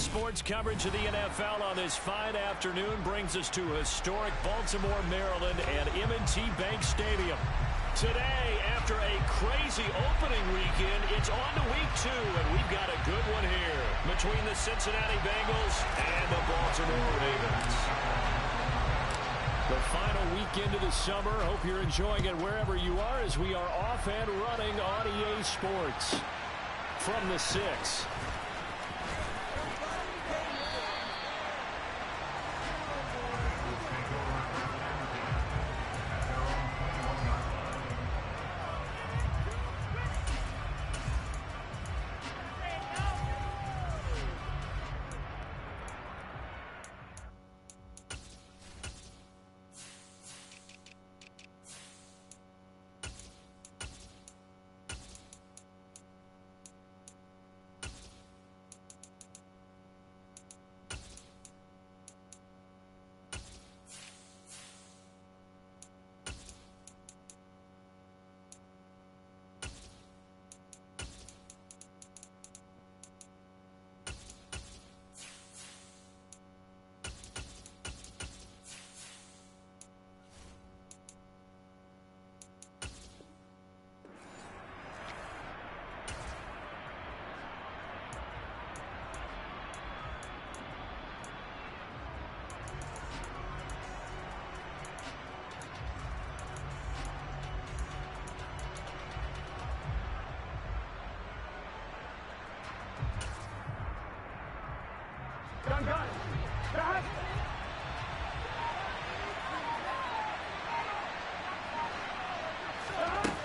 Sports coverage of the NFL on this fine afternoon brings us to historic Baltimore, Maryland and M&T Bank Stadium. Today, after a crazy opening weekend, it's on to week 2, and we've got a good one here between the Cincinnati Bengals and the Baltimore Ravens. The final weekend of the summer. Hope you're enjoying it wherever you are as we are off and running on EA Sports from the 6.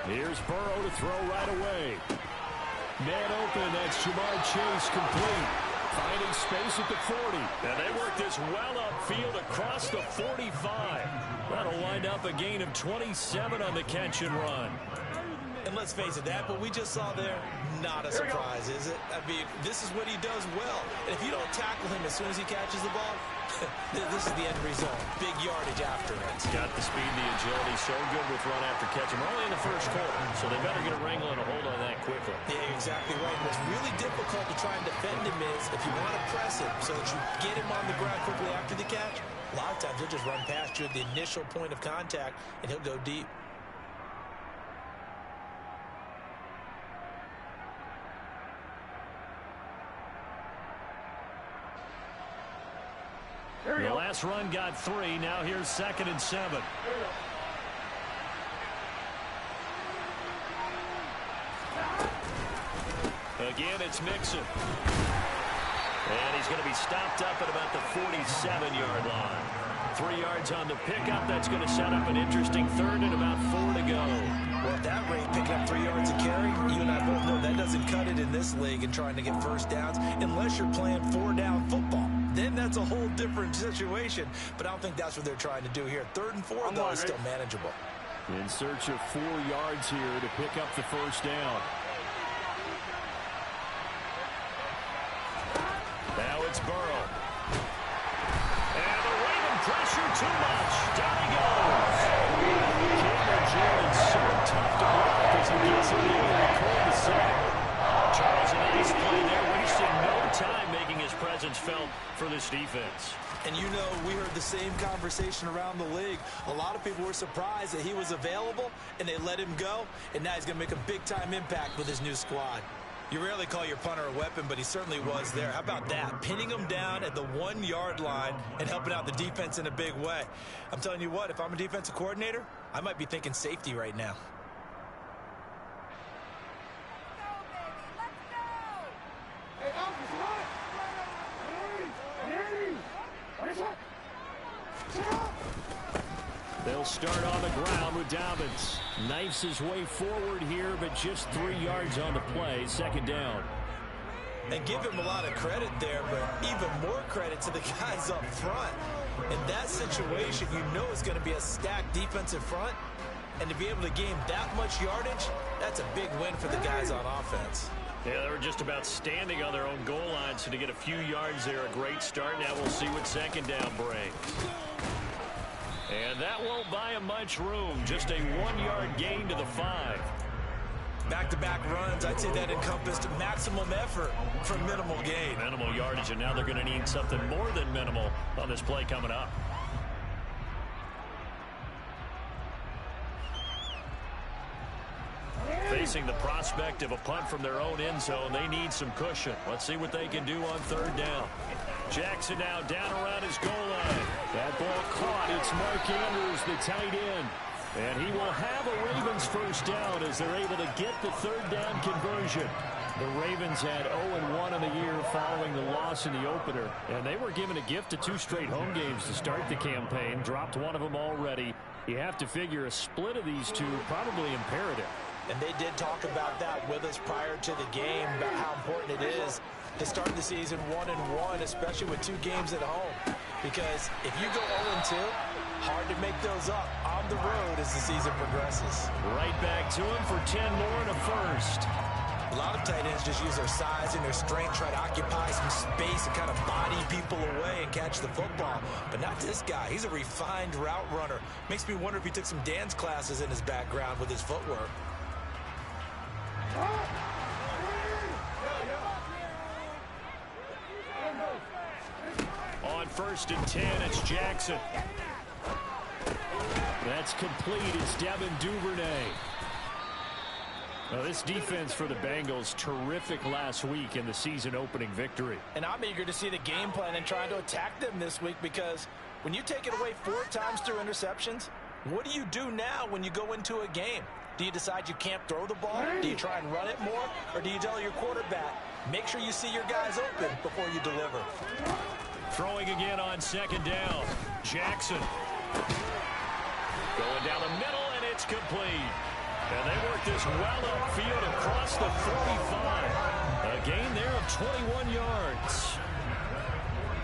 Here's Burrow to throw right away. Man open, that's Jamar Chase complete. Finding space at the 40. And they work this well upfield across the 45. That'll wind up a gain of 27 on the catch and run. And let's face it, that what we just saw there, not a surprise, is it? I mean, this is what he does well. And if you don't tackle him as soon as he catches the ball, this is the end result. Big yardage after it. He's got the speed, the agility, so good with run after catch. We're only in the first quarter, so they better get a wrangle and a hold on that quickly. Yeah, you're exactly right. What's really difficult to try and defend him is if you want to press him so that you get him on the ground quickly after the catch, a lot of times he'll just run past you at the initial point of contact, and he'll go deep. The last run got 3. Now here's 2nd and 7. Again, it's Mixon. And he's going to be stopped up at about the 47-yard line. 3 yards on the pickup. That's going to set up an interesting 3rd and about 4 to go. Well, at that rate, picking up 3 yards a carry, you and I both know that doesn't cut it in this league and trying to get first downs unless you're playing 4-down football. Then that's a whole different situation. But I don't think that's what they're trying to do here. 3rd and 4, though, is still manageable. In search of 4 yards here to pick up the first down. Now it's Burrow. And the Raven pressure too much. Down he goes. Cameron Jordan's so tough to block as he gets it in and record the sack. Charles, a nice play there, wasting no time making his presence felt for this defense. And you know, we heard the same conversation around the league. A lot of people were surprised that he was available and they let him go, and now he's going to make a big-time impact with his new squad. You rarely call your punter a weapon, but he certainly was there. How about that? Pinning him down at the 1-yard line and helping out the defense in a big way. I'm telling you what, if I'm a defensive coordinator, I might be thinking safety right now. They'll start on the ground with Dobbins. Knifes his way forward here, but just 3 yards on the play. 2nd down. And give him a lot of credit there, but even more credit to the guys up front. In that situation, you know it's going to be a stacked defensive front. And to be able to gain that much yardage, that's a big win for the guys on offense. Yeah, they were just about standing on their own goal line, so to get a few yards there, a great start. Now we'll see what 2nd down brings. And that won't buy him much room. Just a 1-yard gain to the 5. Back-to-back runs, I'd say that encompassed maximum effort for minimal gain. Minimal yardage, and now they're going to need something more than minimal on this play coming up. Facing the prospect of a punt from their own end zone, they need some cushion. Let's see what they can do on third down. Jackson now down around his goal line. That ball caught. It's Mark Andrews, the tight end. And he will have a Ravens first down as they're able to get the third down conversion. The Ravens had 0-1 in the year following the loss in the opener. And they were given a gift of 2 straight home games to start the campaign. Dropped one of them already. You have to figure a split of these two probably imperative. And they did talk about that with us prior to the game, about how important it is to start the season 1-1, especially with 2 games at home. Because if you go 0-2, hard to make those up on the road as the season progresses. Right back to him for 10 more and a first. A lot of tight ends just use their size and their strength, try to occupy some space and kind of body people away and catch the football. But not this guy. He's a refined route runner. Makes me wonder if he took some dance classes in his background with his footwork. On 1st and 10, it's Jackson. That's complete. It's Devin Duvernay. Now, this defense for the Bengals, terrific last week in the season-opening victory. And I'm eager to see the game plan and trying to attack them this week, because when you take it away 4 times through interceptions, what do you do now when you go into a game? Do you decide you can't throw the ball? Do you try and run it more? Or do you tell your quarterback, make sure you see your guys open before you deliver? Throwing again on 2nd down. Jackson. Going down the middle, and it's complete. And they work this well upfield across the 45. A gain there of 21 yards.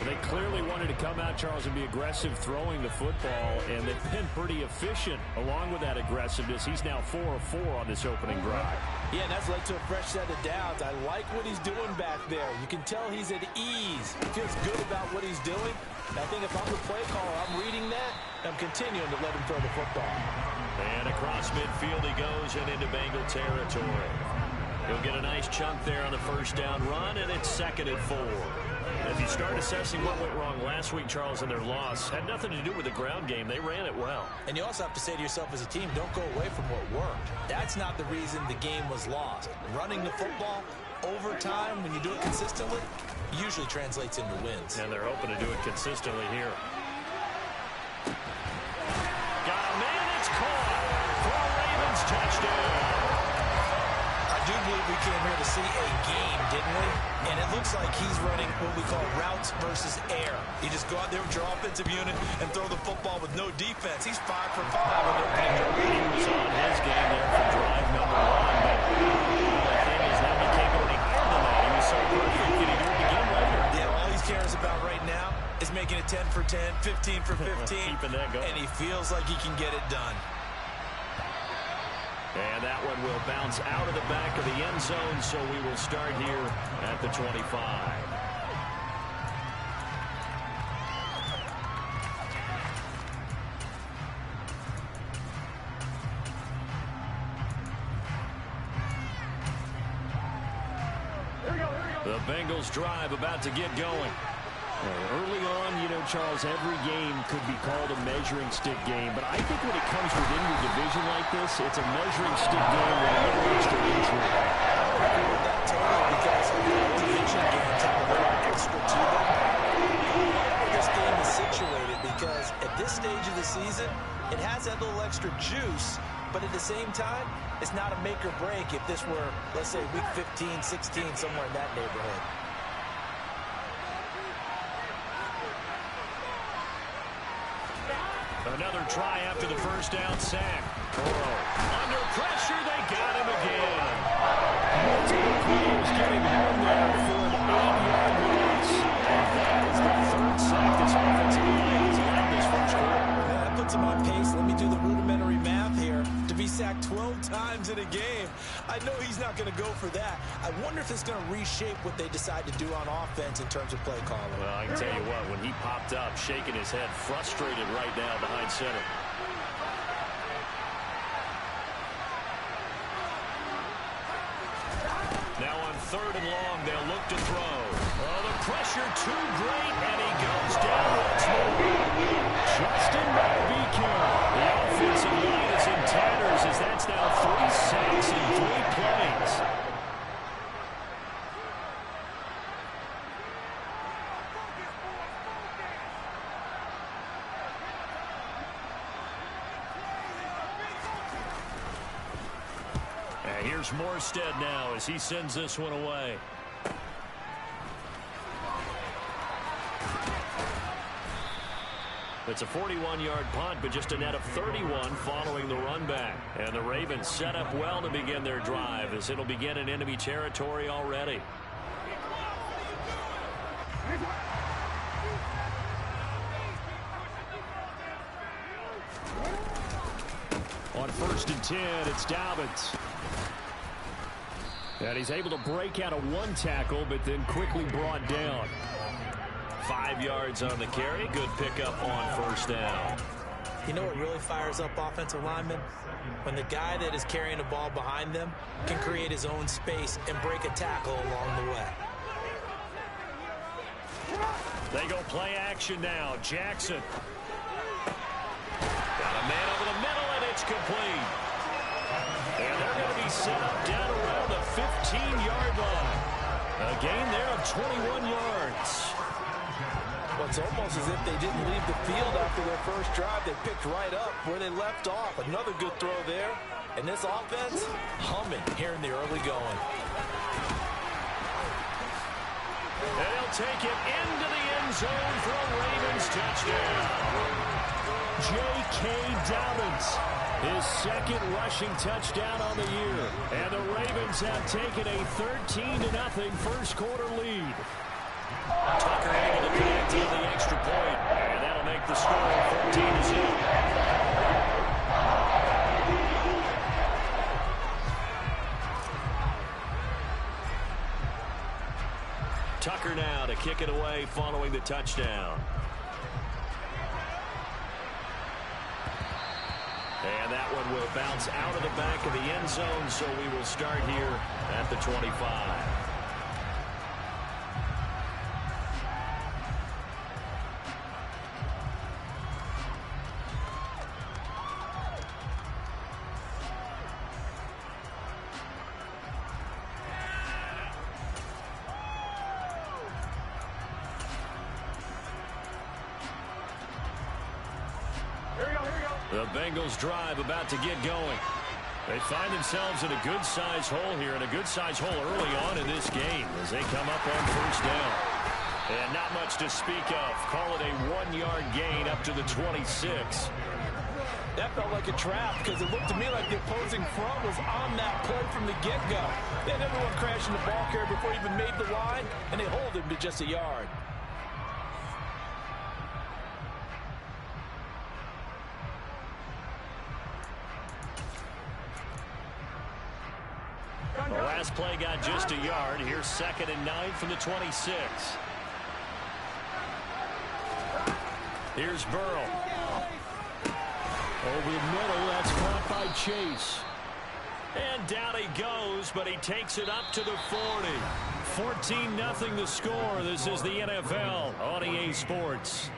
They clearly wanted to come out, Charles, and be aggressive throwing the football, and they've been pretty efficient along with that aggressiveness. He's now 4 of 4 on this opening drive. Yeah, and that's led to a fresh set of downs. I like what he's doing back there. You can tell he's at ease. He feels good about what he's doing. And I think if I'm the play caller, I'm reading that, and I'm continuing to let him throw the football. And across midfield he goes and into Bengal territory. He'll get a nice chunk there on the first down run, and it's 2nd and 4. If you start assessing what went wrong last week, Charles, in their loss, had nothing to do with the ground game. They ran it well. And you also have to say to yourself as a team, don't go away from what worked. That's not the reason the game was lost. Running the football over time, when you do it consistently, usually translates into wins. And they're hoping to do it consistently here. Got a man, it's caught for a Ravens touchdown. I do believe we came here to see a game, didn't we? And it looks like he's running what we call routes versus air. You just go out there with your offensive unit and throw the football with no defense. He's 5 for 5 on the opening drive. He was on his game there for drive number 1. But the thing is, now he can't go any higher than that. He was so perfect. Can he do it again later? Yeah, all he cares about right now is making it 10 for 10, 15 for 15. Keeping that going. And he feels like he can get it done. And that one will bounce out of the back of the end zone, so we will start here at the 25. The Bengals drive about to get going. Early on, you know, Charles, every game could be called a measuring stick game. But I think when it comes within your division like this, it's a measuring stick game with a little extra intrigue. I agree with that totally, because division games have a little extra to them. This game is situated because at this stage of the season, it has that little extra juice. But at the same time, it's not a make or break if this were, let's say, week 15, 16, somewhere in that neighborhood. Another try after the first down sack. Burrow under pressure. They got him again. Multiple players getting home there for an 8-yard loss. And that is the 3rd sack this offensive line has allowed this first quarter. That puts him on pace. Let me do the rudimentary math here. To be sacked 12 times in a game, I know he's not going to go for that. I wonder if it's going to reshape what they decide to do on offense in terms of play calling. Well, I can tell you what, when he popped up, shaking his head, frustrated right now behind center. 3rd and long. They'll look to throw. Oh, the pressure too great, and he goes down once more. Justin might be careful. The offensive line is in tatters as that's now 3 sacks in 3 plays. And here's Morstead now as he sends this one away. It's a 41-yard punt, but just a net of 31 following the run back. And the Ravens set up well to begin their drive as it'll begin in enemy territory already. On 1st and 10, it's Dobbins. And he's able to break out of 1 tackle, but then quickly brought down. 5 yards on the carry. Good pickup on 1st down. You know what really fires up offensive linemen? When the guy that is carrying the ball behind them can create his own space and break a tackle along the way. They go play action now. Jackson. Got a man over the middle, and it's complete. And they're going to be set up down around the 15-yard line. A gain there of 21 yards. Well, it's almost as if they didn't leave the field after their first drive. They picked right up where they left off. Another good throw there. And this offense, humming here in the early going. And he'll take it into the end zone for a Ravens touchdown. J.K. Dobbins, his 2nd rushing touchdown on the year. And the Ravens have taken a 13-0 first quarter lead. Tucker able to connect on the extra point, and that'll make the score 14-0. Tucker now to kick it away following the touchdown. And that one will bounce out of the back of the end zone, so we will start here at the 25. The Bengals drive about to get going. They find themselves in a good-sized hole here, and a good-sized hole early on in this game as they come up on 1st down. And not much to speak of. Call it a 1-yard gain up to the 26. That felt like a trap because it looked to me like the opposing front was on that play from the get-go. They had everyone crashing the ball carrier before he even made the line, and they hold him to just a yard. The last play got just a yard. Here's 2nd and 9 from the 26. Here's Burrow. Over the middle, that's caught by Chase. And down he goes, but he takes it up to the 40. 14-0 the score. This is the NFL on EA Sports.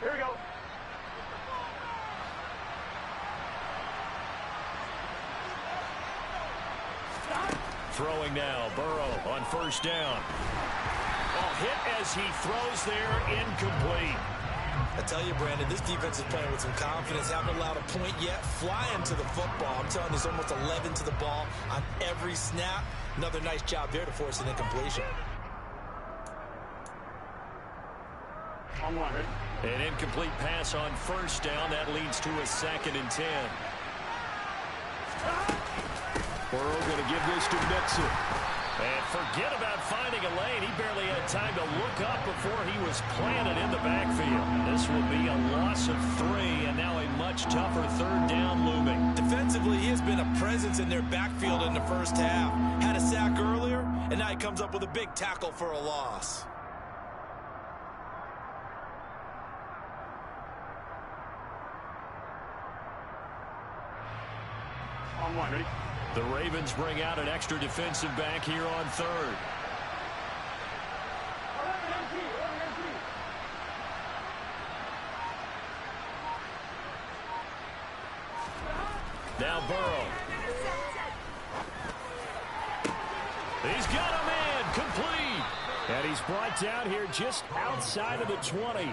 Here we go. Throwing now, Burrow on 1st down. Well, hit as he throws there, incomplete. I tell you, Brandon, this defense is playing with some confidence. Haven't allowed a point yet. Flying to the football. I'm telling you, there's almost 11 to the ball on every snap. Another nice job there to force an incompletion. An incomplete pass on 1st down. That leads to a 2nd and 10. Burrow going to give this to Mixon. And forget about finding a lane. He barely had time to look up before he was planted in the backfield. This will be a loss of 3, and now a much tougher 3rd down looming. Defensively, he has been a presence in their backfield in the first half. Had a sack earlier, and now he comes up with a big tackle for a loss. The Ravens bring out an extra defensive back here on third. Now Burrow. He's got a man complete. And he's brought down here just outside of the 20.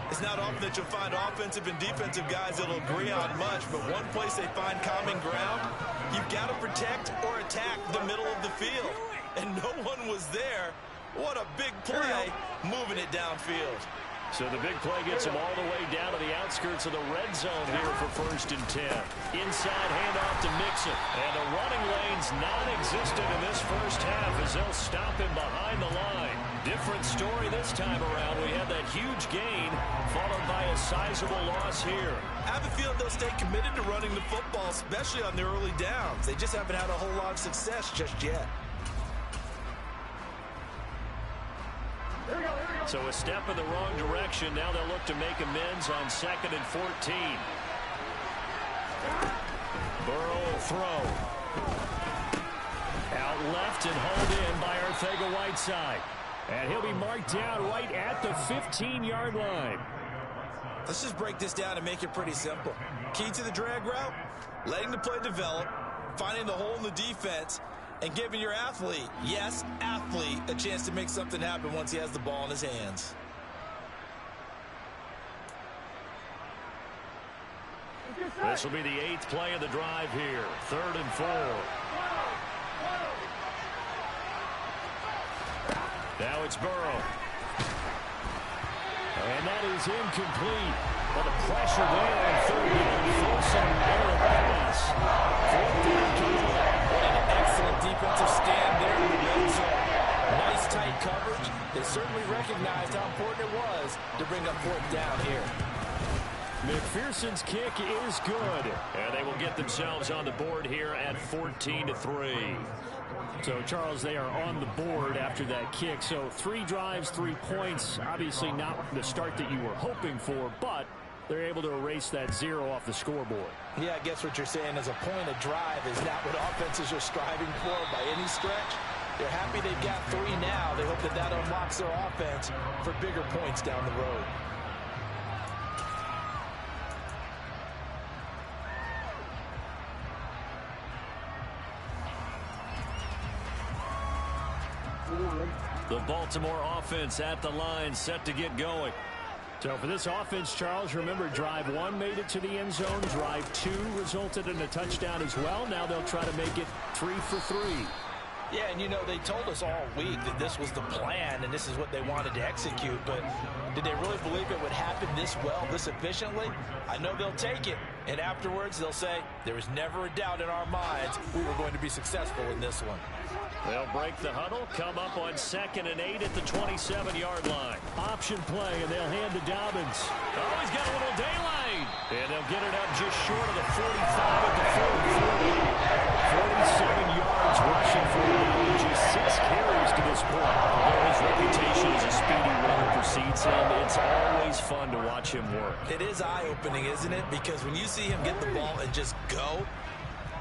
It's not often that you'll find offensive and defensive guys that'll agree on much, but one place they find common ground, you've got to protect or attack the middle of the field. And no one was there. What a big play, moving it downfield. So the big play gets him all the way down to the outskirts of the red zone here for 1st and 10. Inside handoff to Mixon. And the running lane's non-existent in this first half as they'll stop him behind the line. Different story this time around. We had that huge gain followed by a sizable loss here. I have a feeling they'll stay committed to running the football, especially on the early downs. They just haven't had a whole lot of success just yet. So a step in the wrong direction. Now they'll look to make amends on 2nd and 14. Burrow will throw. Out left and hauled in by Arcega-Whiteside. And he'll be marked down right at the 15-yard line. Let's just break this down and make it pretty simple. Key to the drag route, letting the play develop, finding the hole in the defense, and giving your athlete, yes, athlete, a chance to make something happen once he has the ball in his hands. This will be the 8th play of the drive here. 3rd and 4. Now it's Burrow. And that is incomplete. But the pressure there on 3rd down, forcing an error pass. 4th down. Excellent defensive stand there in the red zone. Nice tight coverage. They certainly recognized how important it was to bring up 4th down here. McPherson's kick is good. And they will get themselves on the board here at 14-3. So, Charles, they are on the board after that kick. So 3 drives, 3 points. Obviously not the start that you were hoping for, but they're able to erase that 0 off the scoreboard. Yeah, I guess what you're saying is a point of drive is not what offenses are striving for by any stretch. They're happy they've got 3 now. They hope that that unlocks their offense for bigger points down the road. The Baltimore offense at the line, set to get going. So for this offense, Charles, remember drive 1 made it to the end zone. Drive 2 resulted in a touchdown as well. Now they'll try to make it 3 for 3. Yeah, and you know, they told us all week that this was the plan and this is what they wanted to execute, but did they really believe it would happen this well, this efficiently? I know they'll take it, and afterwards they'll say, there was never a doubt in our minds we were going to be successful in this one. They'll break the huddle, come up on 2nd and 8 at the 27-yard line. Option play, and they'll hand to Dobbins. Oh, he's got a little daylight. And they'll get it up just short of the 45 at the 40. 47 yards rushing for him. Just 6 carries to this point. Although his reputation as a speedy runner precedes him, it's always fun to watch him work. It is eye-opening, isn't it? Because when you see him get the ball and just go,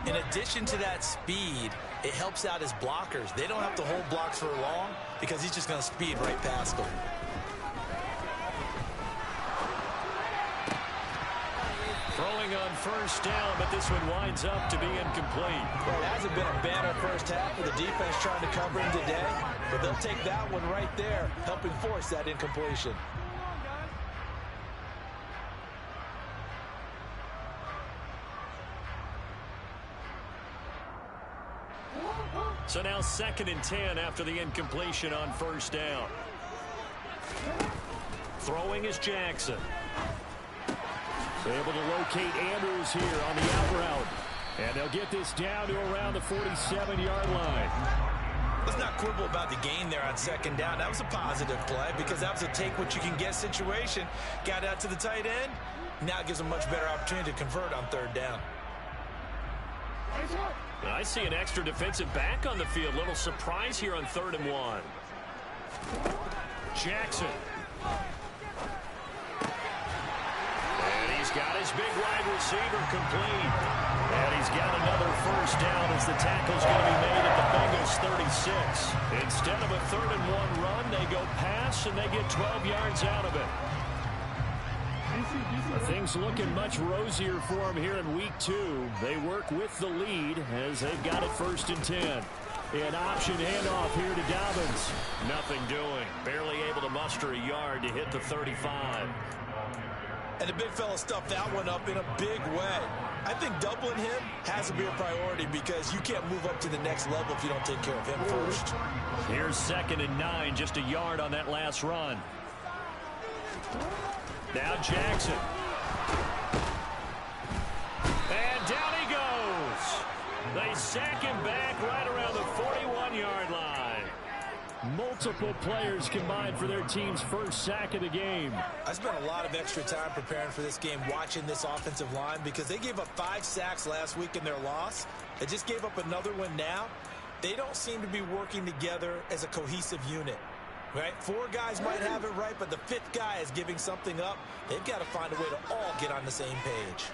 in addition to that speed, it helps out his blockers. They don't have to hold blocks for long because he's just going to speed right past them. Throwing on 1st down, but this one winds up to be incomplete. Well, it hasn't been a banner first half for the defense trying to cover him today, but they'll take that one right there, helping force that incompletion. So now 2nd and 10 after the incompletion on 1st down. Throwing is Jackson. Able to locate Andrews here on the out route. And they'll get this down to around the 47-yard line. Let's not quibble about the gain there on 2nd down. That was a positive play because that was a take-what-you-can-get situation. Got out to the tight end. Now it gives them a much better opportunity to convert on 3rd down. I see an extra defensive back on the field. Little surprise here on 3rd and 1. Jackson. And he's got his big wide receiver complete. And he's got another first down as the tackle's going to be made at the Bengals 36. Instead of a 3rd and 1 run, they go pass and they get 12 yards out of it. Things looking much rosier for them here in week 2. They work with the lead as they've got it 1st and 10. An option handoff here to Dobbins. Nothing doing. Barely able to muster a yard to hit the 35. And the big fella stuffed that one up in a big way. I think doubling him has to be a priority because you can't move up to the next level if you don't take care of him first. Here's 2nd and 9, just a yard on that last run. Now Jackson. And down he goes. They sack him back right around the 41-yard line. Multiple players combined for their team's first sack of the game. I spent a lot of extra time preparing for this game watching this offensive line because they gave up 5 sacks last week in their loss. They just gave up another one now. They don't seem to be working together as a cohesive unit. Right? 4 guys might have it right, but the 5th guy is giving something up. They've got to find a way to all get on the same page.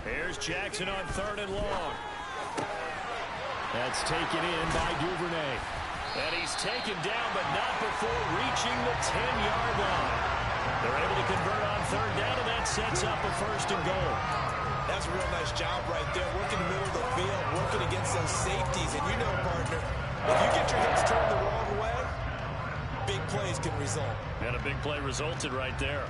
Here's Jackson on 3rd and long. That's taken in by Duvernay. And he's taken down, but not before reaching the 10-yard line. They're able to convert on 3rd down, and that sets up a 1st and goal. That's a real nice job right there, working the middle of the field, working against those safeties. And you know, partner, if you get your hips turned the wrong way, big plays can result. And a big play resulted right there.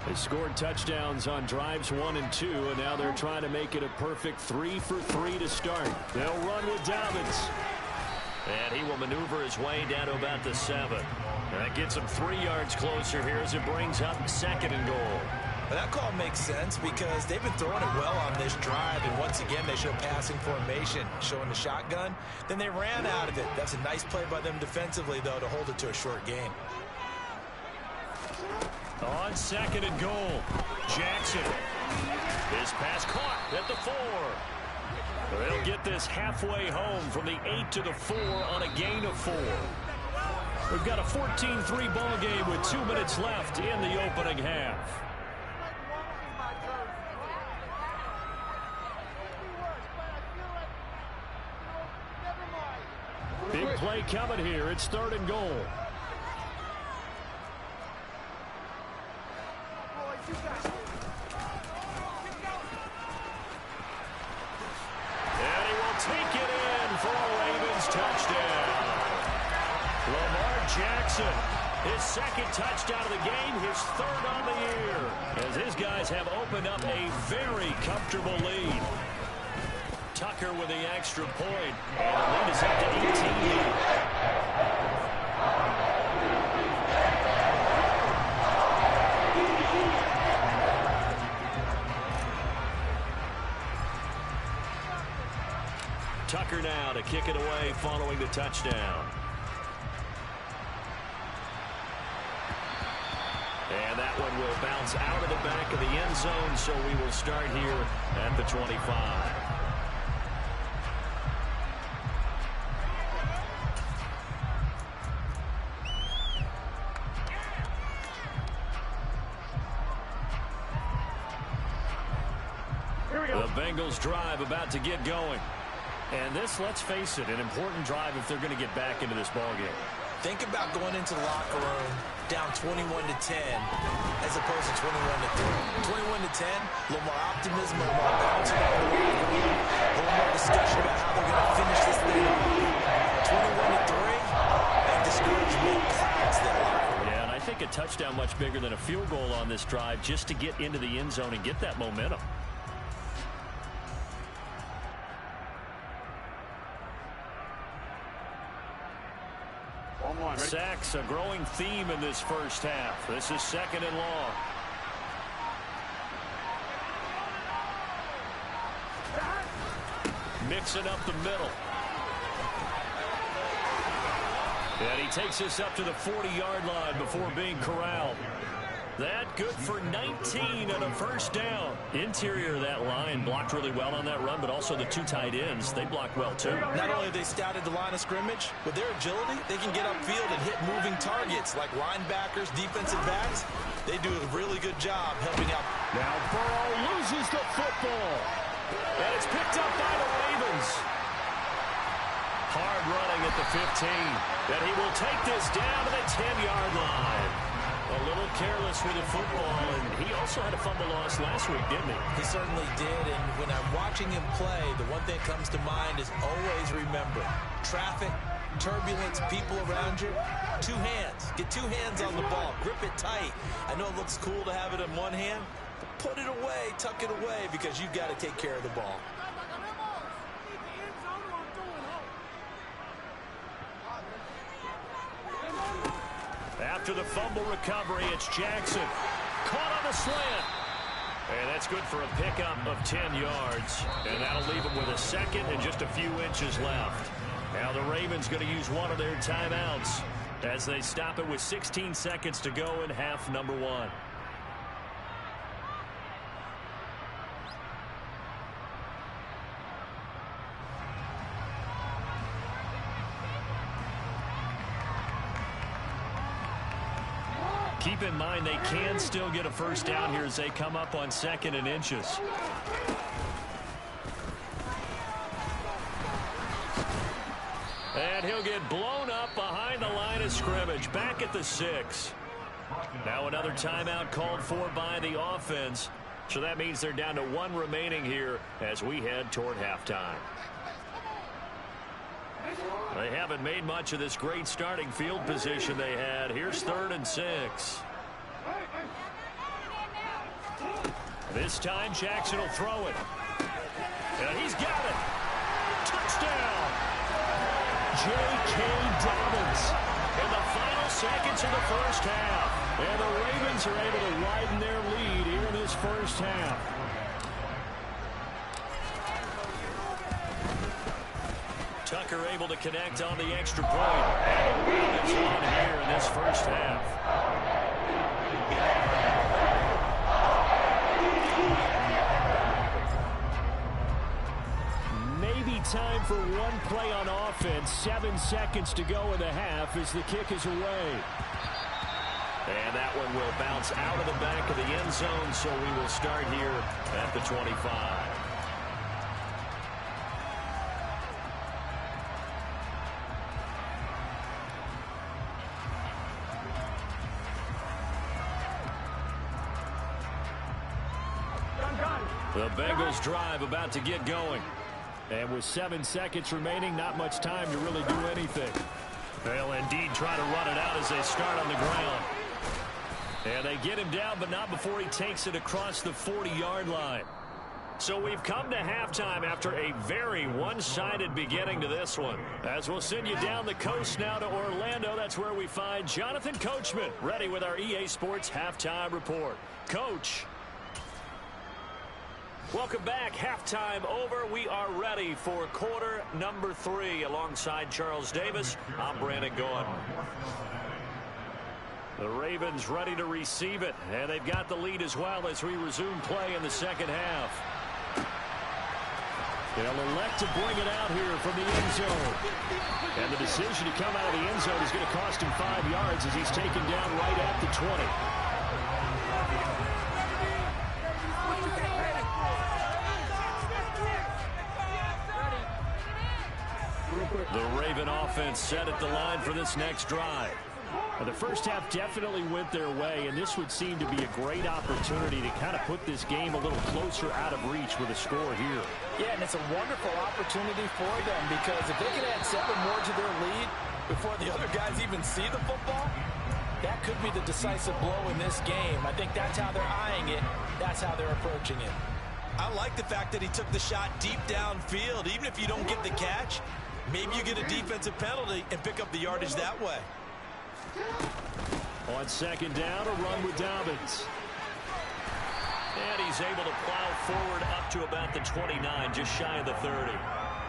They scored touchdowns on drives 1 and 2, and now they're trying to make it a perfect 3 for 3 to start. They'll run with Dobbins. And he will maneuver his way down to about the 7. And that gets him 3 yards closer here as it brings up 2nd and goal. Well, that call makes sense because they've been throwing it well on this drive. And once again, they show passing formation, showing the shotgun. Then they ran out of it. That's a nice play by them defensively, though, to hold it to a short game. On 2nd and goal, Jackson. His pass caught at the 4. They'll get this halfway home from the 8 to the 4 on a gain of 4. We've got a 14-3 ball game with 2 minutes left in the opening half. Big play coming here. It's 3rd and goal. And he will take it in for a Ravens touchdown. Lamar Jackson, his 2nd touchdown of the game, his 3rd on the year, as his guys have opened up a very comfortable lead. Tucker with the extra point, and the lead is up to 18. Tucker now to kick it away following the touchdown. And that one will bounce out of the back of the end zone, so we will start here at the 25. The Bengals drive about to get going. And this, let's face it, an important drive if they're going to get back into this ballgame. Think about going into the locker room down 21-10 as opposed to 21-3. 21-10, a little more optimism, a little more bounce around the locker room, a little more discussion about how they're going to finish this thing off. 21-3, that discouragement clouds that locker room. Yeah, and I think a touchdown much bigger than a field goal on this drive just to get into the end zone and get that momentum. Sacks, a growing theme in this first half. This is 2nd and long. Jackson up the middle. And he takes us up to the 40-yard line before being corralled. That good for 19 and a first down. Interior of that line blocked really well on that run, but also the two tight ends, they blocked well too. Not only have they scouted the line of scrimmage, with their agility, they can get upfield and hit moving targets like linebackers, defensive backs. They do a really good job helping out. Now Burrow loses the football. And it's picked up by the Ravens. Hard running at the 15. And he will take this down to the 10-yard line. A little careless with the football, and he also had a fumble loss last week, didn't he? He certainly did, and when I'm watching him play, the one thing that comes to mind is always remember, traffic, turbulence, people around you, two hands. Get two hands on the ball. Grip it tight. I know it looks cool to have it in one hand, but put it away, tuck it away, because you've got to take care of the ball. After the fumble recovery, it's Jackson. Caught on the slant. And that's good for a pickup of 10 yards. And that'll leave him with a second and just a few inches left. Now the Ravens going to use one of their timeouts as they stop it with 16 seconds to go in half number one. Keep in mind they can still get a first down here as they come up on second and inches. And he'll get blown up behind the line of scrimmage, back at the 6. Now another timeout called for by the offense. So that means they're down to one remaining here as we head toward halftime. They haven't made much of this great starting field position they had. Here's 3rd and 6. This time Jackson will throw it. And he's got it. Touchdown. J.K. Dobbins in the final seconds of the first half. And the Ravens are able to widen their lead here in this first half. Tucker able to connect on the extra point. And the lead is on here in this first half. Maybe time for one play on offense. 7 seconds to go in the half as the kick is away. And that one will bounce out of the back of the end zone, so we will start here at the 25. The Bengals drive about to get going. And with 7 seconds remaining, not much time to really do anything. They'll indeed try to run it out as they start on the ground. And they get him down, but not before he takes it across the 40-yard line. So we've come to halftime after a very one-sided beginning to this one. As we'll send you down the coast now to Orlando, that's where we find Jonathan Coachman ready with our EA Sports Halftime Report. Coach. Welcome back. Halftime over. We are ready for quarter number 3. Alongside Charles Davis, I'm Brandon Gaudin. The Ravens ready to receive it, and they've got the lead as well as we resume play in the second half. They'll elect to bring it out here from the end zone. And the decision to come out of the end zone is going to cost him 5 yards as he's taken down right at the 20. The Raven offense set at the line for this next drive. Now, the first half definitely went their way, and this would seem to be a great opportunity to kind of put this game a little closer out of reach with a score here. Yeah, and it's a wonderful opportunity for them because if they can add 7 more to their lead before the other guys even see the football, that could be the decisive blow in this game. I think that's how they're eyeing it. That's how they're approaching it. I like the fact that he took the shot deep downfield. Even if you don't get the catch, maybe you get a defensive penalty and pick up the yardage that way. On second down, a run with Dobbins. And he's able to plow forward up to about the 29, just shy of the 30.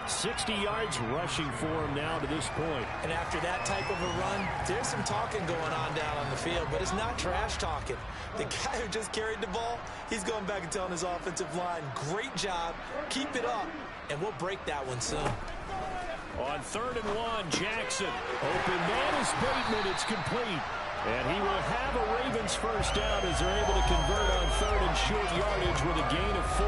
60 yards rushing for him now to this point. And after that type of a run, there's some talking going on down on the field, but it's not trash talking. The guy who just carried the ball, he's going back and telling his offensive line, great job, keep it up, and we'll break that one soon. On 3rd and 1, Jackson. Open man is Bateman. It's complete. And he will have a Ravens first down as they're able to convert on 3rd and short yardage with a gain of 4.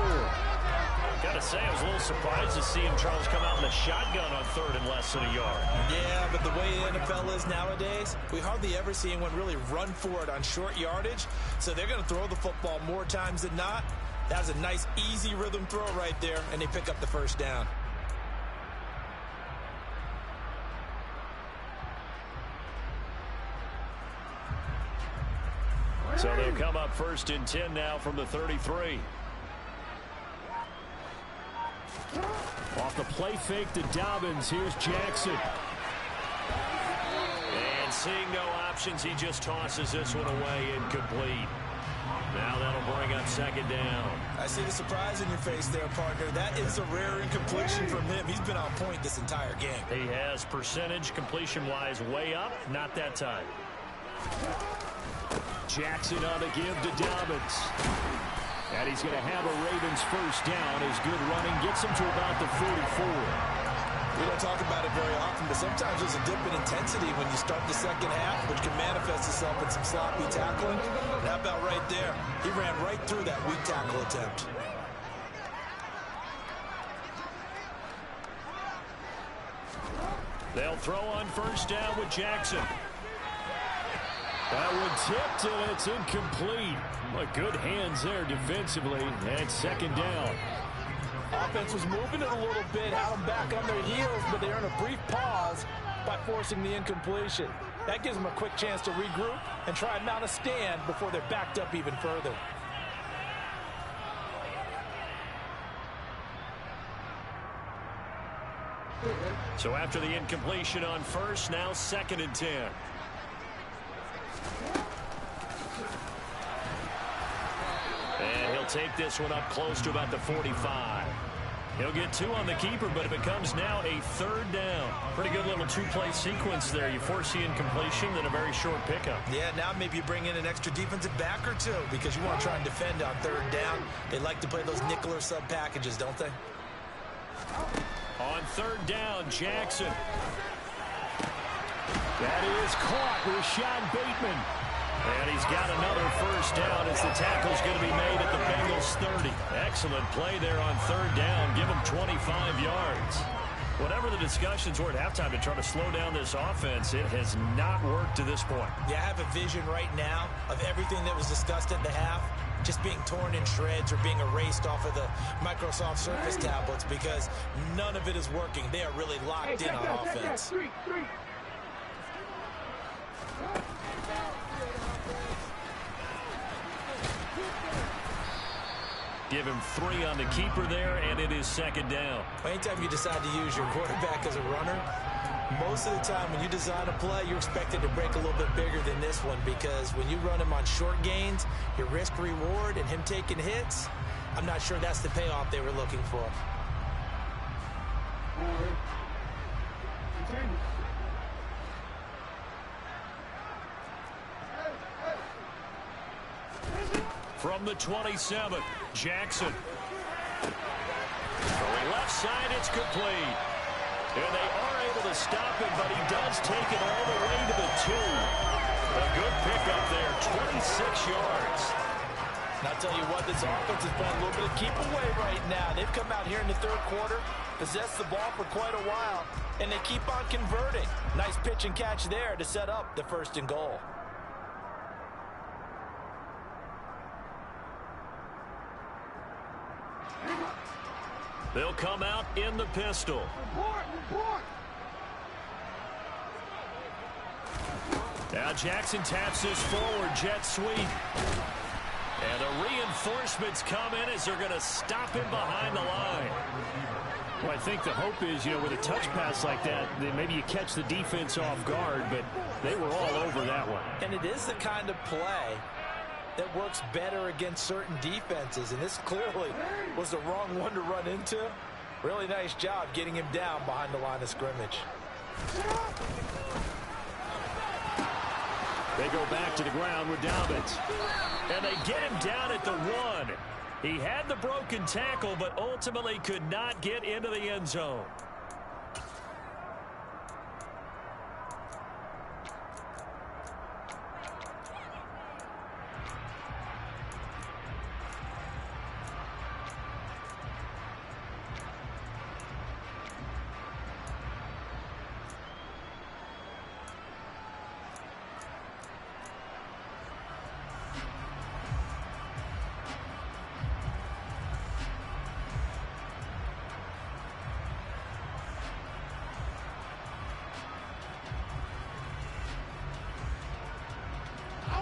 Gotta say, I was a little surprised to see him, Charles, come out in a shotgun on 3rd and less than a yard. Yeah, but the way the NFL is nowadays, we hardly ever see anyone really run for it on short yardage. So they're going to throw the football more times than not. That was a nice, easy rhythm throw right there, and they pick up the first down. So they'll come up 1st and 10 now from the 33. Off the play fake to Dobbins. Here's Jackson. And seeing no options, he just tosses this one away incomplete. Now that'll bring up 2nd down. I see the surprise in your face there, partner. That is a rare incompletion from him. He's been on point this entire game. He has percentage completion-wise way up. Not that time. Jackson on the give to Dobbins. And he's going to have a Ravens first down. His good running gets him to about the 44. We don't talk about it very often, but sometimes there's a dip in intensity when you start the second half, which can manifest itself in some sloppy tackling. And how about right there? He ran right through that weak tackle attempt. They'll throw on first down with Jackson. That one tipped, and it's incomplete. But good hands there defensively, and 2nd down. Offense was moving it a little bit, had them back on their heels, but they earned a brief pause by forcing the incompletion. That gives them a quick chance to regroup and try and mount a stand before they're backed up even further. So after the incompletion on first, now 2nd and 10. And he'll take this one up close to about the 45. He'll get 2 on the keeper, but it becomes now a 3rd down. Pretty good little 2-play sequence there. You force the incompletion, then a very short pickup. Yeah, now maybe you bring in an extra defensive back or 2 because you want to try and defend on 3rd down. They like to play those nickel or sub packages, don't they? On 3rd down, Jackson. That is caught. Rashad Bateman. And he's got another first down as the tackle's going to be made at the Bengals 30. Excellent play there on 3rd down. Give him 25 yards. Whatever the discussions were at halftime to try to slow down this offense, it has not worked to this point. Yeah, I have a vision right now of everything that was discussed at the half just being torn in shreds or being erased off of the Microsoft Surface tablets because none of it is working. They are really locked in on offense. Give him 3 on the keeper there, and it is 2nd down. Anytime you decide to use your quarterback as a runner, most of the time when you design a play, you're expected to break a little bit bigger than this one because when you run him on short gains, your risk-reward and him taking hits, I'm not sure that's the payoff they were looking for. From the 27, Jackson. Throwing left side, it's complete. And they are able to stop him, but he does take it all the way to the 2. A good pickup there, 26 yards. And I'll tell you what, this offense is playing a little bit of keep away right now. They've come out here in the 3rd quarter, possessed the ball for quite a while, and they keep on converting. Nice pitch and catch there to set up the 1st and goal. They'll come out in the pistol. Now Jackson taps this forward, jet sweep. And the reinforcements come in as they're going to stop him behind the line. Well, I think the hope is, with a touch pass like that, then maybe you catch the defense off guard, but they were all over that one. And it is the kind of play that works better against certain defenses, and this clearly was the wrong one to run into. Really nice job getting him down behind the line of scrimmage. They go back to the ground with Dobbins. And they get him down at the 1. He had the broken tackle, but ultimately could not get into the end zone.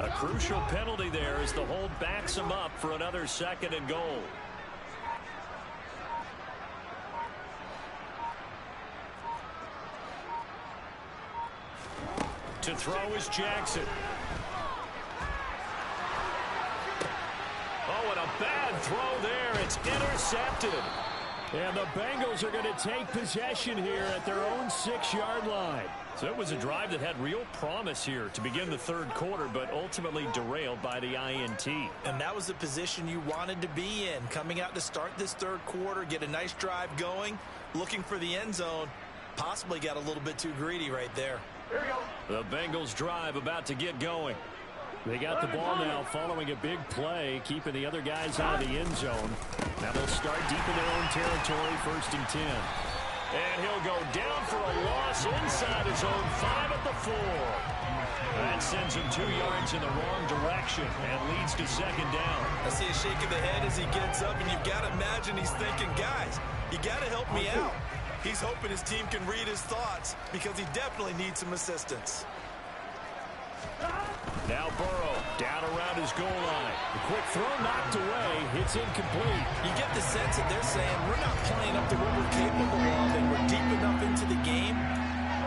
A crucial penalty there as the hold backs him up for another 2nd and goal. To throw is Jackson. Oh, and a bad throw there. It's intercepted. And the Bengals are going to take possession here at their own 6-yard line. So it was a drive that had real promise here to begin the 3rd quarter, but ultimately derailed by the INT. And that was the position you wanted to be in. Coming out to start this 3rd quarter, get a nice drive going, looking for the end zone. Possibly got a little bit too greedy right there. The Bengals drive about to get going. They got the ball now following a big play, keeping the other guys out of the end zone. Now they'll start deep in their own territory, 1st and 10. And he'll go down for a loss inside his own 5 at the 4. That sends him 2 yards in the wrong direction and leads to 2nd down. I see a shake of the head as he gets up, and you've got to imagine he's thinking, guys, you got to help me out. He's hoping his team can read his thoughts because he definitely needs some assistance. Now Burrow down around his goal line. The quick throw knocked away. It's incomplete. You get the sense that they're saying we're not playing up to what we're capable of, and we're deep enough into the game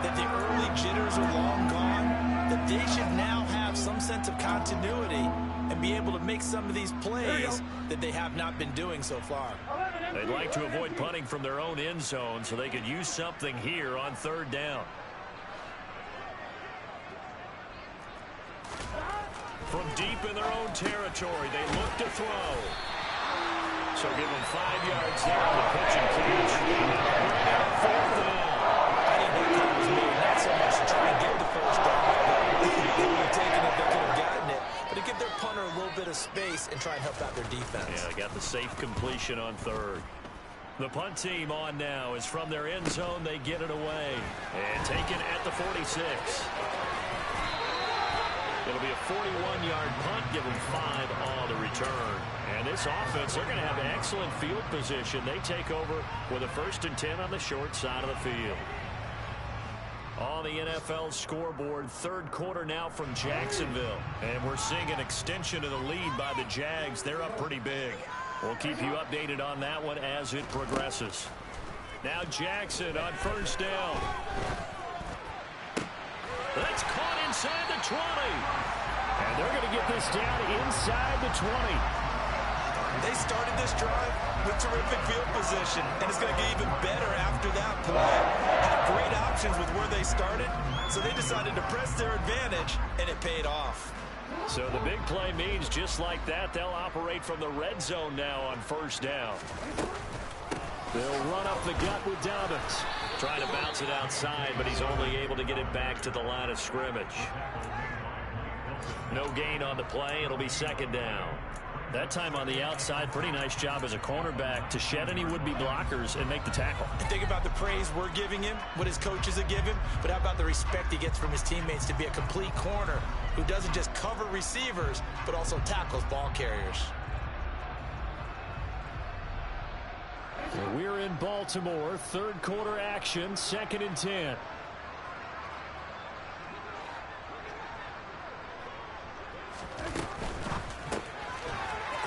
that the early jitters are long gone, that they should now have some sense of continuity and be able to make some of these plays that they have not been doing so far. They'd like to avoid punting from their own end zone so they could use something here on 3rd down. From deep in their own territory, they look to throw. So give them 5 yards there on the pitch and catch. Now 4th down. I think that call was made not so much to try and get the 1st down, but if they would have taken it, they could have gotten it. But to give their punter a little bit of space and try and help out their defense. Yeah, they got the safe completion on 3rd. The punt team on now is from their end zone. They get it away. And taken at the 46. It'll be a 41-yard punt, give them 5 on the return. And this offense, they're going to have excellent field position. They take over with a 1st and 10 on the short side of the field. On the NFL scoreboard, 3rd quarter now from Jacksonville. And we're seeing an extension of the lead by the Jags. They're up pretty big. We'll keep you updated on that one as it progresses. Now Jackson on 1st down. That's caught inside the 20. And they're going to get this down inside the 20. They started this drive with terrific field position, and it's going to get even better after that play. Had great options with where they started, so they decided to press their advantage, and it paid off. So the big play means just like that, they'll operate from the red zone now on 1st down. They'll run up the gut with Dobbins. Trying to bounce it outside, but he's only able to get it back to the line of scrimmage. No gain on the play. It'll be 2nd down. That time on the outside, pretty nice job as a cornerback to shed any would-be blockers and make the tackle. Think about the praise we're giving him, what his coaches are giving, but how about the respect he gets from his teammates to be a complete corner who doesn't just cover receivers, but also tackles ball carriers. We're in Baltimore, 3rd quarter action, 2nd and 10.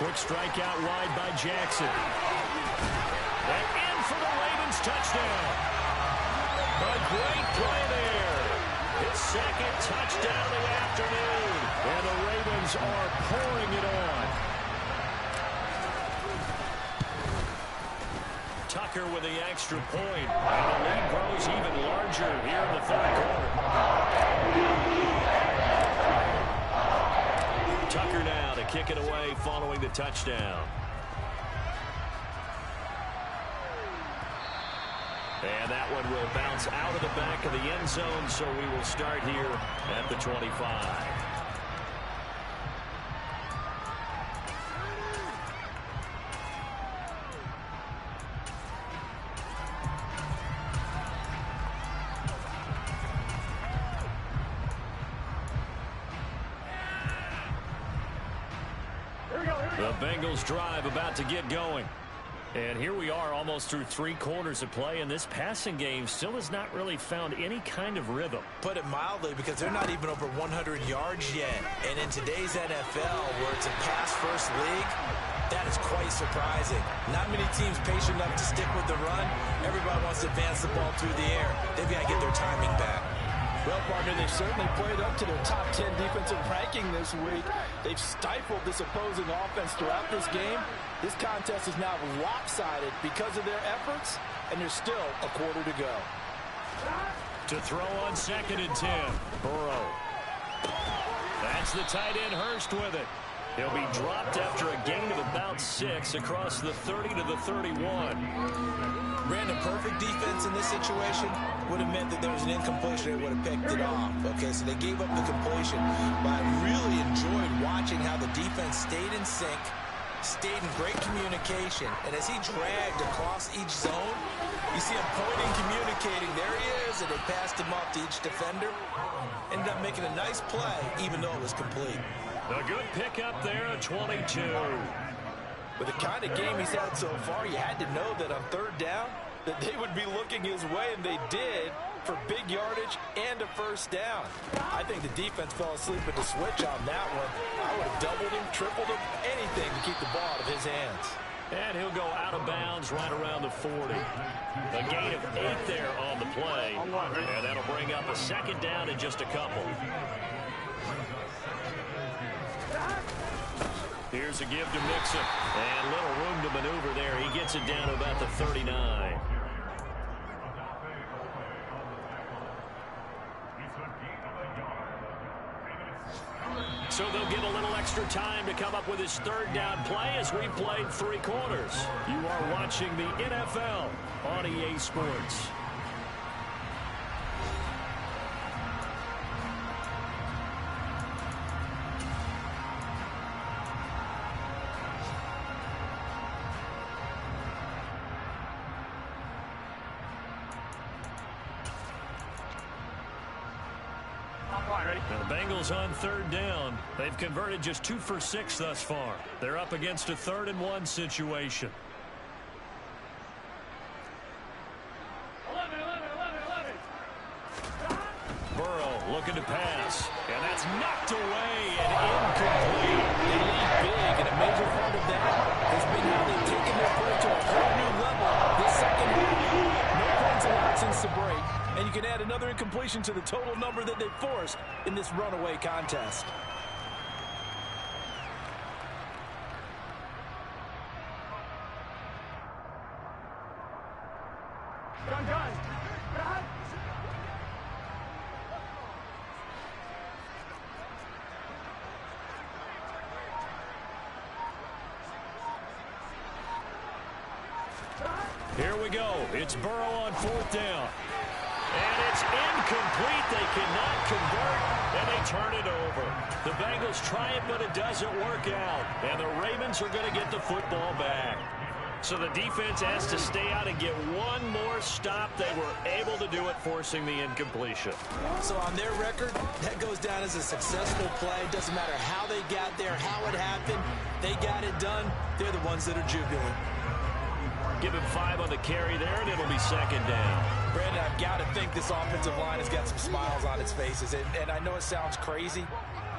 Quick strike out wide by Jackson. And in for the Ravens touchdown. A great play there. His 2nd touchdown of the afternoon. And the Ravens are pouring it on. Tuck Tucker with the extra point. And the lead grows even larger here in the third quarter. Tucker now to kick it away following the touchdown. And that one will bounce out of the back of the end zone, so we will start here at the 25. The Bengals drive about to get going. And here we are almost through 3 quarters of play, and this passing game still has not really found any kind of rhythm. Put it mildly, because they're not even over 100 yards yet. And in today's NFL, where it's a pass-first league, that is quite surprising. Not many teams patient enough to stick with the run. Everybody wants to advance the ball through the air. They've got to get their timing back. Well, partner, they've certainly played up to their top 10 defensive ranking this week. They've stifled this opposing offense throughout this game. This contest is now lopsided because of their efforts, and there's still a quarter to go. To throw on 2nd and 10, Burrow. That's the tight end Hurst with it. He'll be dropped after a gain of about 6 across the 30 to the 31. Brandon, perfect defense in this situation would have meant that there was an incompletion. They would have picked it off. Okay, so they gave up the completion. But I really enjoyed watching how the defense stayed in sync, stayed in great communication. And as he dragged across each zone, you see him pointing, communicating. There he is, and they passed him off to each defender. Ended up making a nice play, even though it was complete. A good pickup there at 22. With the kind of game he's had so far, you had to know that on 3rd down, that they would be looking his way, and they did, for big yardage and a 1st down. I think the defense fell asleep at the switch on that one. I would have doubled him, tripled him, anything to keep the ball out of his hands. And he'll go out of bounds right around the 40. A gain of 8 there on the play. And that'll bring up a 2nd down in just a couple. Here's a give to Mixon. And little room to maneuver there. He gets it down to about the 39. So they'll get a little extra time to come up with his 3rd down play as we've played 3 quarters. You are watching the NFL on EA Sports. Now the Bengals on 3rd down. They've converted just 2 for 6 thus far. They're up against a 3rd and 1 situation. Burrow looking to pass. And that's knocked away and incomplete. They lead big, and a major part of that has been how they've taken their play to a whole new level this second half. No points allowed since the break. And you can add another incompletion to the total number that they forced in this runaway contest. Here we go. It's Burrow on 4th down. And it's incomplete. They cannot convert, and they turn it over. The Bengals try it, but it doesn't work out. And the Ravens are going to get the football back. So the defense has to stay out and get one more stop. They were able to do it, forcing the incompletion. So on their record, that goes down as a successful play. Doesn't matter how they got there, how it happened. They got it done. They're the ones that are jubilant. Give him 5 on the carry there, and it'll be 2nd down. Brandon, I've got to think this offensive line has got some smiles on its faces. And I know it sounds crazy,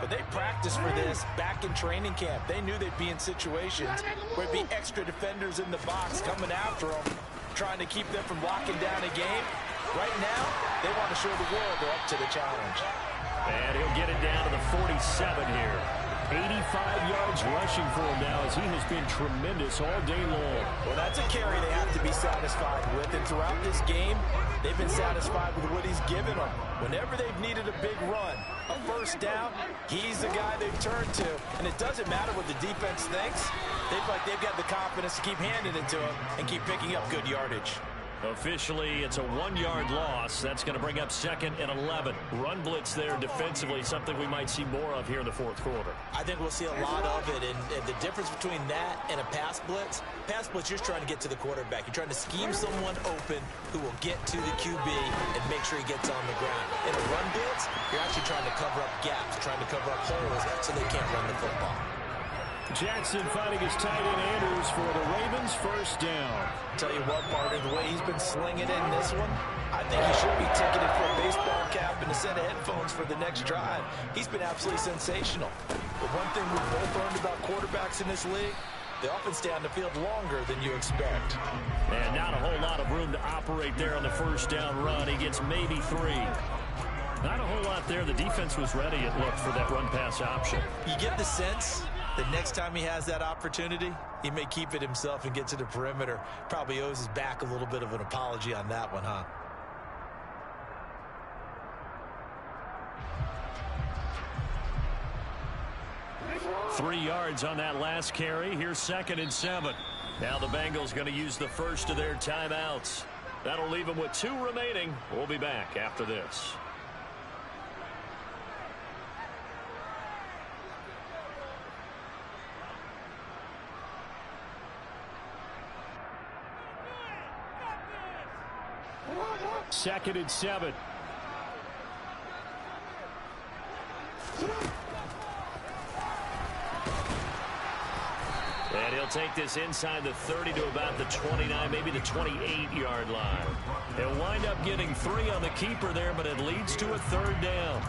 but they practiced for this back in training camp. They knew they'd be in situations where there'd be extra defenders in the box coming after them, trying to keep them from locking down a game. Right now, they want to show the world they're up to the challenge. And he'll get it down to the 47 here. 85 yards rushing for him now as he has been tremendous all day long. Well, that's a carry they have to be satisfied with. And throughout this game, they've been satisfied with what he's given them. Whenever they've needed a big run, a first down, he's the guy they've turned to. And it doesn't matter what the defense thinks. They feel like they've got the confidence to keep handing it to him and keep picking up good yardage. Officially, it's a 1-yard loss. That's going to bring up 2nd and 11. Run blitz there defensively, something we might see more of here in the fourth quarter. I think we'll see a lot of it, and the difference between that and a pass blitz, you're trying to get to the quarterback. You're trying to scheme someone open who will get to the QB and make sure he gets on the ground. In a run blitz, you're actually trying to cover up gaps, trying to cover up holes so they can't run the football. Jackson finding his tight end Andrews for the Ravens' first down. Tell you what, partner, the way he's been slinging in this one, I think he should be ticketed for a baseball cap and a set of headphones for the next drive. He's been absolutely sensational. But one thing we've both learned about quarterbacks in this league, they often stay on the field longer than you expect. And not a whole lot of room to operate there on the first down run. He gets maybe 3. Not a whole lot there. The defense was ready, it looked, for that run-pass option. You get the sense the next time he has that opportunity, he may keep it himself and get to the perimeter. Probably owes his back a little bit of an apology on that one, huh? Three yards on that last carry. Here's 2nd and 7. Now the Bengals going to use the first of their timeouts. That'll leave them with 2 remaining. We'll be back after this. Second and 7. And he'll take this inside the 30 to about the 29, maybe the 28-yard line. He'll wind up getting 3 on the keeper there, but it leads to a 3rd down.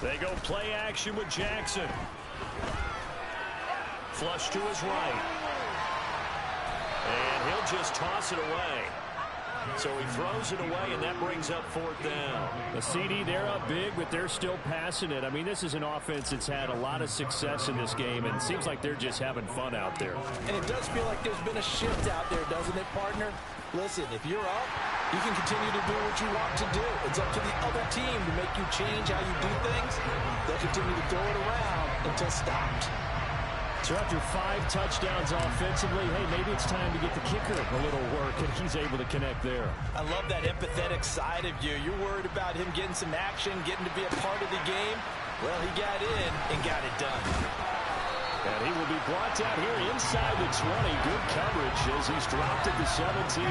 They go play action with Jackson. Flush to his right. And he'll just toss it away. So he throws it away, and that brings up 4th down. The CD, they're up big, but they're still passing it. I mean, this is an offense that's had a lot of success in this game, and it seems like they're just having fun out there. And it does feel like there's been a shift out there, doesn't it, partner? Listen, if you're up, you can continue to do what you want to do. It's up to the other team to make you change how you do things. They'll continue to throw it around until stopped. So after 5 touchdowns offensively, hey, maybe it's time to get the kicker a little work, and he's able to connect there. I love that empathetic side of you. You're worried about him getting some action, getting to be a part of the game. Well, he got in and got it done. And he will be brought down here inside the 20. Good coverage as he's dropped at the 17.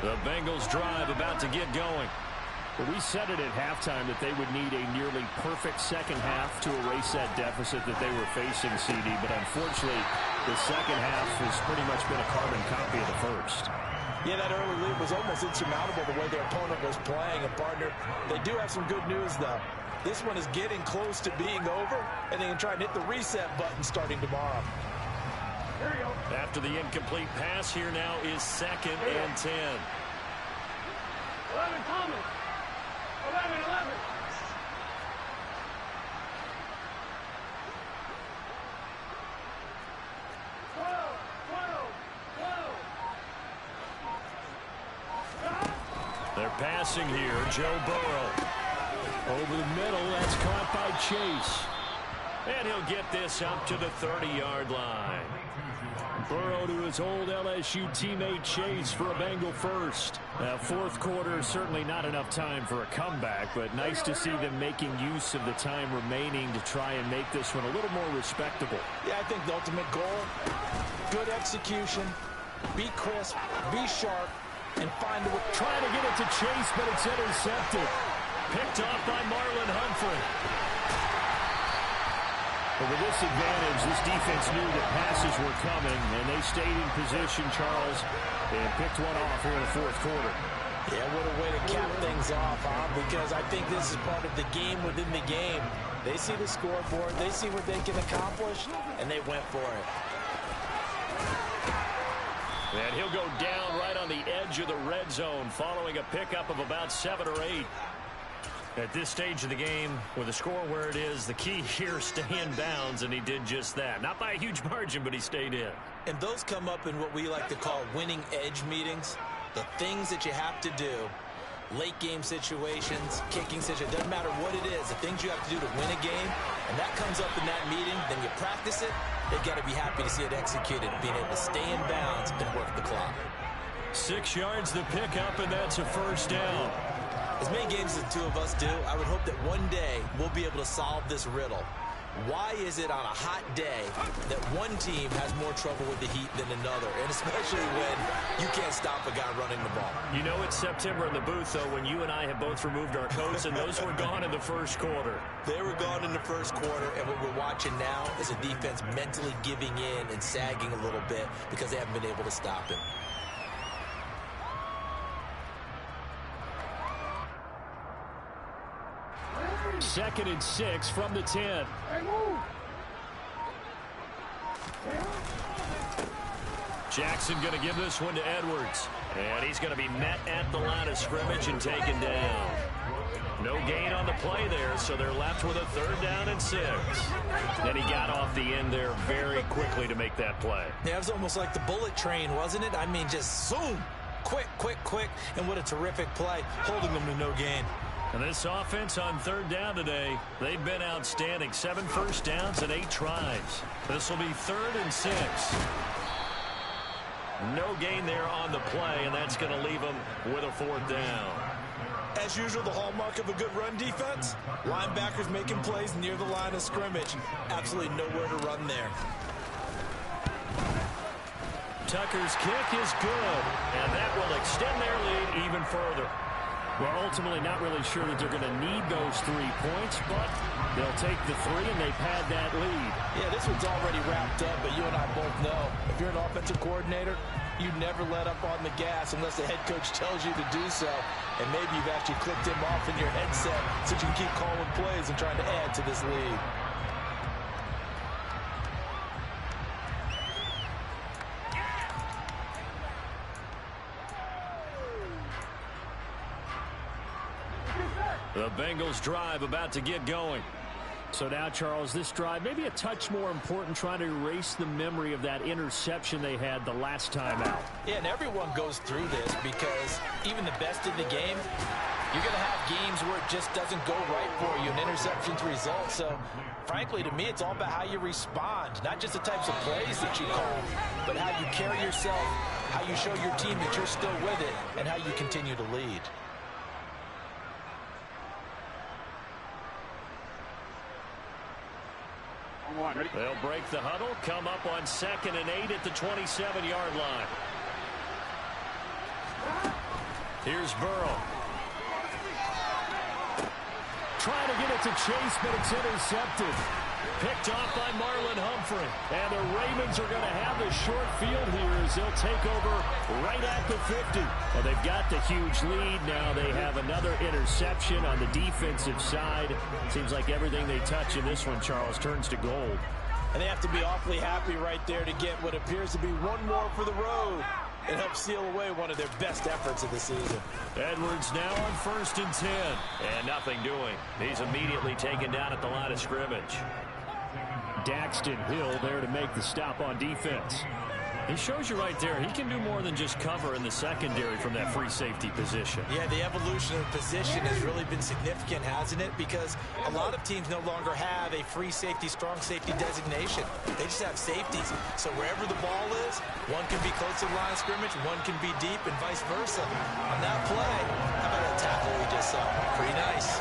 The Bengals drive about to get going. Well, we said it at halftime that they would need a nearly perfect second half to erase that deficit that they were facing, CD. But unfortunately, the second half has pretty much been a carbon copy of the first. Yeah, that early lead was almost insurmountable the way their opponent was playing. And, partner, they do have some good news, though. This one is getting close to being over, and they can try and hit the reset button starting tomorrow. After the incomplete pass, here now is 2nd and 10. 11 Thomas. 11. 12. They're passing here. Joe Burrow. Over the middle. That's caught by Chase. And he'll get this up to the 30-yard line. Burrow to his old LSU teammate Chase for a Bengal first. Now, fourth quarter, certainly not enough time for a comeback, but nice to see them making use of the time remaining to try and make this one a little more respectable. Yeah, I think the ultimate goal, good execution, be crisp, be sharp, and find a way. Trying to get it to Chase, but it's intercepted. Picked off by Marlon Humphrey. But with this advantage, this defense knew that passes were coming, and they stayed in position, Charles, and picked one off here in the fourth quarter. Yeah, what a way to cap things off, huh? Because I think this is part of the game within the game. They see the scoreboard, they see what they can accomplish, and they went for it. And he'll go down right on the edge of the red zone following a pickup of about 7 or 8. At this stage of the game, with the score where it is, the key here, stay in bounds, and he did just that. Not by a huge margin, but he stayed in. And those come up in what we like to call winning edge meetings. The things that you have to do, late game situations, kicking situations, doesn't matter what it is, the things you have to do to win a game, and that comes up in that meeting, then you practice it, they've got to be happy to see it executed, being able to stay in bounds and work the clock. 6 yards the pickup, and that's a first down. As many games as the two of us do, I would hope that one day we'll be able to solve this riddle. Why is it on a hot day that one team has more trouble with the heat than another, and especially when you can't stop a guy running the ball? You know it's September in the booth, though, when you and I have both removed our coats, and those were gone in the first quarter. They were gone in the first quarter, and what we're watching now is a defense mentally giving in and sagging a little bit because they haven't been able to stop him. Second and 6 from the 10. Jackson going to give this one to Edwards. And he's going to be met at the line of scrimmage and taken down. No gain on the play there, so they're left with a 3rd down and 6. Then he got off the end there very quickly to make that play. Yeah, it was almost like the bullet train, wasn't it? I mean, just zoom. Quick, quick, quick. And what a terrific play, holding them to no gain. And this offense on 3rd down today, they've been outstanding. 7 first downs and 8 tries. This will be 3rd and 6. No gain there on the play, and that's going to leave them with a 4th down. As usual, the hallmark of a good run defense, linebackers making plays near the line of scrimmage. Absolutely nowhere to run there. Tucker's kick is good, and that will extend their lead even further. We're ultimately not really sure that they're going to need those 3 points, but they'll take the 3 and they pad that lead. Yeah, this one's already wrapped up, but you and I both know if you're an offensive coordinator, you never let up on the gas unless the head coach tells you to do so. And maybe you've actually clicked him off in your headset so you can keep calling plays and trying to add to this lead. The Bengals drive about to get going. So now, Charles, this drive maybe a touch more important, trying to erase the memory of that interception they had the last time out. Yeah, and everyone goes through this because even the best in the game, you're going to have games where it just doesn't go right for you, and interceptions result. So, frankly, to me, it's all about how you respond, not just the types of plays that you call, but how you carry yourself, how you show your team that you're still with it, and how you continue to lead. They'll break the huddle, come up on 2nd and 8 at the 27-yard line. Here's Burrow. Trying to get it to Chase, but it's intercepted. Picked off by Marlon Humphrey. And the Ravens are going to have the short field here as they'll take over right at the 50. Well, they've got the huge lead. Now they have another interception on the defensive side. Seems like everything they touch in this one, Charles, turns to gold. And they have to be awfully happy right there to get what appears to be one more for the road and help seal away one of their best efforts of the season. Edwards now on 1st and 10. And nothing doing. He's immediately taken down at the line of scrimmage. Daxton Hill there to make the stop on defense. He shows you right there, he can do more than just cover in the secondary from that free safety position. Yeah, the evolution of the position has really been significant, hasn't it? Because a lot of teams no longer have a free safety, strong safety designation. They just have safeties. So wherever the ball is, one can be close to the line of scrimmage, one can be deep, and vice versa. On that play, how about that tackle we just saw? Pretty nice.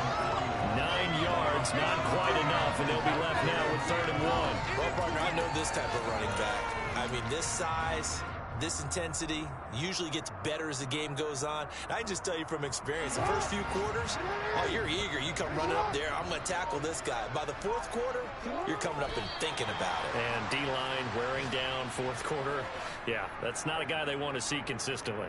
9 yards, not quite enough, and they'll be left now with 3rd and 1. Well, partner, I know this type of running back. I mean, this size, This intensity usually gets better as the game goes on. And I can just tell you from experience, the first few quarters, oh, you're eager. You come running up there, I'm going to tackle this guy. By the fourth quarter, you're coming up and thinking about it. And D-line wearing down fourth quarter. Yeah, that's not a guy they want to see consistently.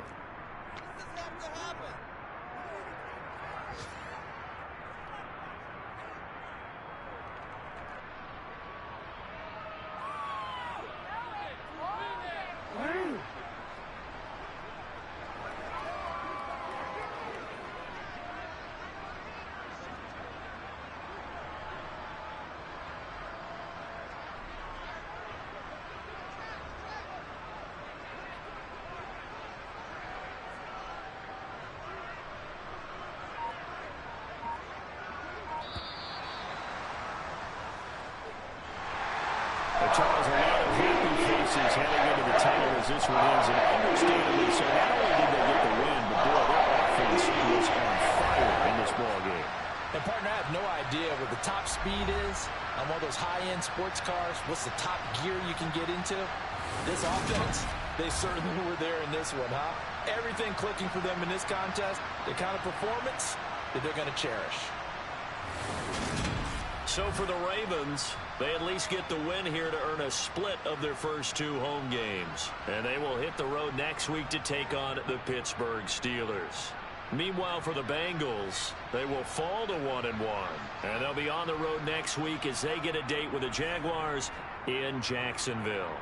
Charles, a lot of happy faces heading into the tunnel as this one is, and understandably so. Not only did they get the win, but boy, their offense was on fire in this ball game. And, partner, I have no idea what the top speed is on one of those high-end sports cars. What's the top gear you can get into? This offense, they certainly were there in this one, huh? Everything clicking for them in this contest, the kind of performance that they're going to cherish. So for the Ravens, they at least get the win here to earn a split of their first two home games. And they will hit the road next week to take on the Pittsburgh Steelers. Meanwhile, for the Bengals, they will fall to 1-1. And they'll be on the road next week as they get a date with the Jaguars in Jacksonville.